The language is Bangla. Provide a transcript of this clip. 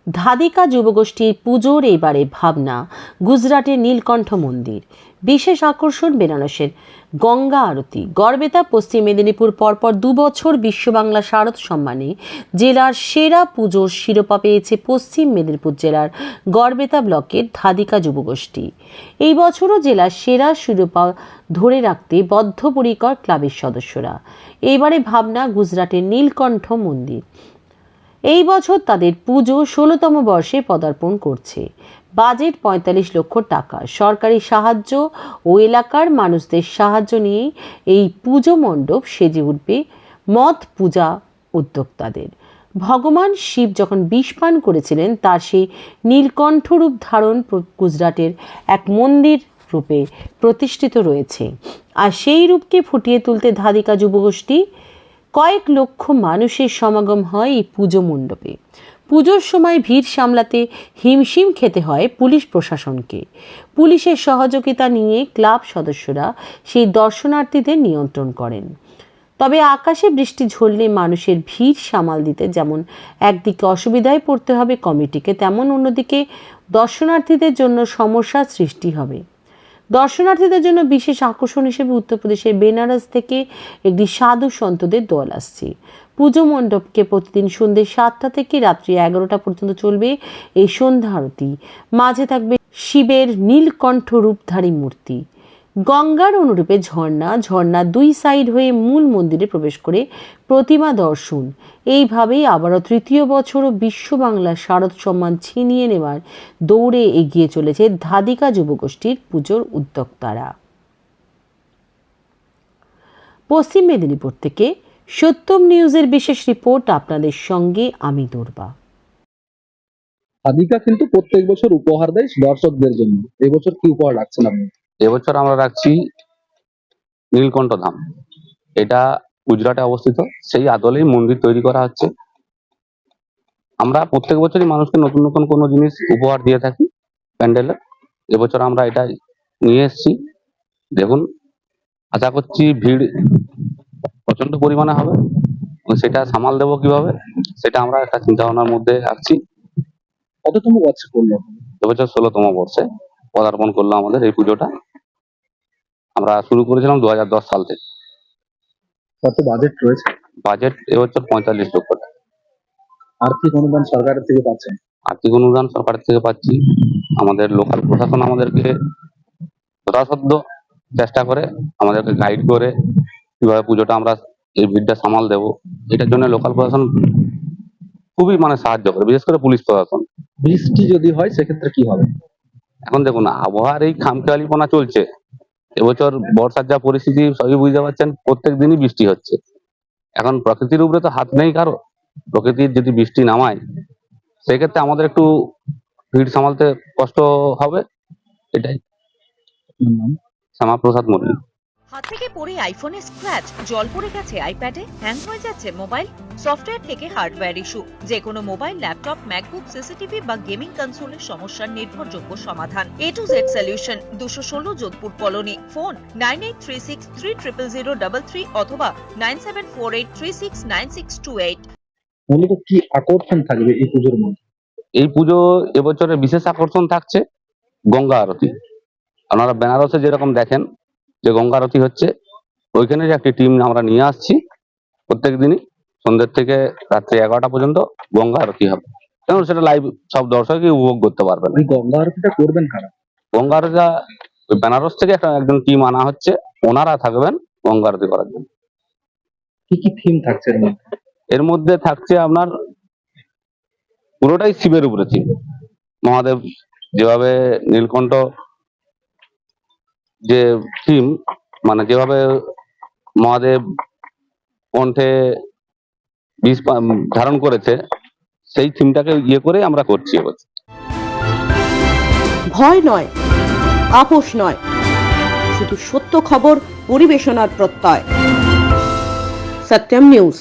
ধাদিকা যুবগোষ্ঠীর পুজোর এবারে ভাবনা গুজরাটের নীলকণ্ঠ মন্দির। বিশেষ আকর্ষণ বেনারসের গঙ্গা আরতি। গড়বেতা পশ্চিম মেদিনীপুর পরপর 2 বছর বিশ্ব বাংলা শারদ সম্মানে জেলার সেরা পুজোর শিরোপা পেয়েছে পশ্চিম মেদিনীপুর জেলার গড়বেতা ব্লকের ধাদিকা যুবগোষ্ঠী। এই বছরও জেলার সেরা শিরোপা ধরে রাখতে বদ্ধপরিকর ক্লাবের সদস্যরা। এইবারে ভাবনা গুজরাটের নীলকণ্ঠ মন্দির। এই বছর তাদের পুজো 16তম বর্ষে পদার্পণ করছে। বাজেট 45 লক্ষ টাকা। সরকারি সাহায্য ও এলাকার মানুষদের সাহায্য নিয়ে এই পুজো মণ্ডপ সেজে উঠবে মঠ পূজা উদ্যোক্তাদের। ভগবান শিব যখন বিষ পান করেছিলেন তার সেই নীলকণ্ঠ রূপ ধারণ গুজরাটের এক মন্দির রূপে প্রতিষ্ঠিত রয়েছে। আর সেই রূপকে ফুটিয়ে তুলতে ধাদিকা যুবগোষ্ঠী কয়েক লক্ষ মানুষের সমাগম হয় এই পুজো মণ্ডপে। পুজোর সময় ভিড় সামলাতে হিমশিম খেতে হয় পুলিশ প্রশাসনকে। পুলিশের সহযোগিতা নিয়ে ক্লাব সদস্যরা সেই দর্শনার্থীদের নিয়ন্ত্রণ করেন। তবে আকাশে বৃষ্টি ঝরলে মানুষের ভিড় সামাল দিতে যেমন একদিকে অসুবিধায় পড়তে হবে কমিটিকে, তেমন অন্যদিকে দর্শনার্থীদের জন্য সমস্যার সৃষ্টি হবে। দর্শনার্থীদের জন্য বিশেষ আকর্ষণ হিসেবে উত্তরপ্রদেশের বেনারস থেকে একটি সাধু সন্তদের দল আসছে। পুজো মণ্ডপকে প্রতিদিন সন্ধ্যে 7টা থেকে রাত্রি 11টা পর্যন্ত চলবে এই সন্ধ্যা আরতি। মাঝে থাকবে শিবের নীলকণ্ঠ রূপধারী মূর্তি। গঙ্গার অনুরূপে ঝর্ণা 2 সাইড হয়ে মূল মন্দিরে প্রবেশ করে প্রতিমা দর্শন। এইভাবেই আবারও 3য় বছরও বিশ্ব বাংলা শারদ সম্মান ছিনিয়ে নেওয়ার দৌড়ে এগিয়ে চলেছে ধাদিকা যুবগোষ্ঠীর পুজোর উদ্যোক্তারা। পশ্চিম মেদিনীপুর থেকে সত্যম নিউজের বিশেষ রিপোর্ট, আপনাদের সঙ্গে আমি দুর্বা। ধাদিকা কিন্তু প্রত্যেক বছর উপহার দেয় দর্শকদের জন্য। এবছর কি উপহার রাখছেন আপনি? এবছর আমরা রাখছি নীলকণ্ঠ ধাম। এটা গুজরাটে অবস্থিত, সেই আদলেই মন্দির তৈরি করা হচ্ছে। আমরা প্রত্যেক বছরই মানুষকে নতুন নতুন কোনো জিনিস উপহার দিয়ে থাকি প্যান্ডেলে। এবছর আমরা এটা নিয়ে এসেছি। দেখুন, আশা করছি ভিড় প্রচন্ড পরিমাণে হবে, সেটা সামাল দেবো কিভাবে সেটা আমরা একটা চিন্তা ভাবনার মধ্যে রাখছি। কততম বর্ষে করলো? এবছর 16তম বর্ষে পদার্পণ করলো আমাদের এই পুজোটা। আমরা শুরু করেছিলাম 2010 সাল থেকে। কত বাজেট রয়েছে? বাজেট এবছর 45 লক্ষ টাকা। আর্থিক অনুদান সরকারের থেকে পাচ্ছেন? আর্থিক অনুদান সরকারের থেকে পাচ্ছি। আমাদের লোকাল প্রশাসন আমাদেরকে যথাসাধ্য চেষ্টা করে, আমাদেরকে গাইড করে কিভাবে পুজোটা আমরা এই ভিড়টা সামাল দেবো। এটার জন্য লোকাল প্রশাসন খুবই সাহায্য করে, বিশেষ করে পুলিশ প্রশাসন। বৃষ্টি যদি হয় সেক্ষেত্রে কি হবে? এখন দেখুন, আবহাওয়ার এই খামখেয়ালিপনা চলছে। এবছর বর্ষার যা পরিস্থিতি সবই বুঝতে পারছেন, প্রত্যেক দিনই বৃষ্টি হচ্ছে। এখন প্রকৃতির উপরে তো হাত নেই কারো। প্রকৃতির যদি বৃষ্টি নামায় সেক্ষেত্রে আমাদের একটু ভিড় সামালতে কষ্ট হবে, এটাই। শ্যামাপ্রসাদ মল্লিক। হাত থেকে পড়ে আইফোনে স্ক্র্যাচ, জল পড়ে গেছে আইপ্যাডে, হ্যাং হয়ে যাচ্ছে মোবাইল, সফটওয়্যার থেকে হার্ডওয়্যার ইস্যু, যে কোনো মোবাইল, ল্যাপটপ, ম্যাকবুক, সিসিটিভি বা গেমিং কনসোলের সমস্যার নির্ভরযোগ্য সমাধান। A to Z solution, 216 Jodhpur colony. Phone 9836300033 অথবা 9748369628। মূলত কি আকর্ষণ থাকবে এই পুজোর মধ্যে? এই পুজো এবছরের বিশেষ আকর্ষণ থাকছে গঙ্গা আরতি। আপনারা বেনারসে যেরকম দেখেন যে গঙ্গা আরতি হচ্ছে, ওইখানে যে একটি টিম আমরা নিয়ে আসছি। প্রত্যেক দিনই সন্ধ্যের থেকে রাত্রি 11টা পর্যন্ত গঙ্গা আরতি হবে, এবং সেটা লাইভ সব দর্শকই উপভোগ করতে পারবেন। ওই গঙ্গা আরতিটা করবেন কারা? গঙ্গা আরতিটা বেনারস থেকে একজন টিম আনা হচ্ছে, ওনারা থাকবেন গঙ্গা আরতি করার জন্য। কি কি থিম থাকছে এর মধ্যে? এর মধ্যে থাকছে আপনার পুরোটাই শিবের উপরে থিম। মহাদেব যেভাবে নীলকণ্ঠ যে থিম, যেভাবে মহাদেব কণ্ঠে বিষ ধারণ করেছে, সেই থিমটাকে ইয়ে করে আমরা করছি এবছর। ভয় নয়, আপোষ নয়, শুধু সত্য খবর পরিবেশনার প্রত্যয়। সত্যম নিউজ।